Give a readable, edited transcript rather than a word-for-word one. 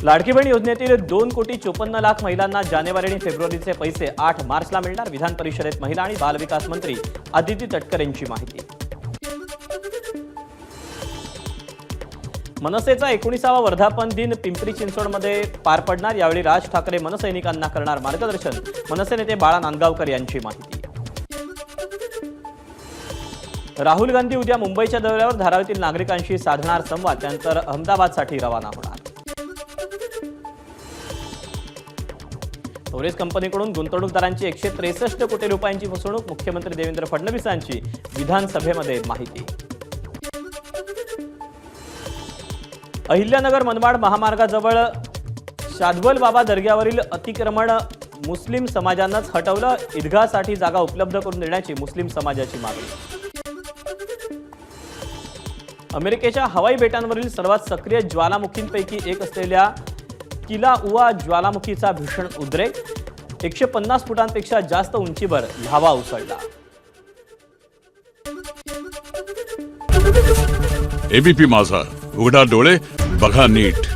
लाडकी बहीण योजनेतील 2,54,00,000 महिलांना जानेवारी आणि फेब्रुवारीचे पैसे 8 मार्चला मिळणार। विधान परिषदेत महिला आणि बालविकास मंत्री आदिती तटकरे यांची माहिती। मनसेचा 19वा वर्धापन दिन पिंपरी चिंचवडमध्ये पार पडणार। यावेळी राज ठाकरे मनसैनिकांना करणार मार्गदर्शन। मनसे नेते बाळा नांदगावकर यांची माहिती। राहुल गांधी उद्या मुंबईच्या दौऱ्यावर धारावीतील नागरिकांशी साधणार संवाद। त्यानंतर अहमदाबादसाठी रवाना होणार। टोरेस कंपनीकडून गुंतवणूकदारांची 163 कोटी रुपयांची फसवणूक। मुख्यमंत्री देवेंद्र फडणवीसांची विधानसभेमध्ये माहिती। अहिल्यानगर मनमाड महामार्गाजवळ शादवल बाबा दर्ग्यावरील अतिक्रमण मुस्लिम समाजानंच हटवलं। ईदगाहसाठी जागा उपलब्ध करून देण्याची मुस्लिम समाजाची मागणी। अमेरिकेच्या हवाई बेटांवरील सर्वात सक्रिय ज्वालामुखींपैकी एक असलेल्या किलाउआ ज्वालामुखीचा भीषण उद्रेक। 150 फुटांपेक्षा जास्त उंचीवर लाव्हा उसळला। एबीपी माझा, उघडा डोळे बघा नीट।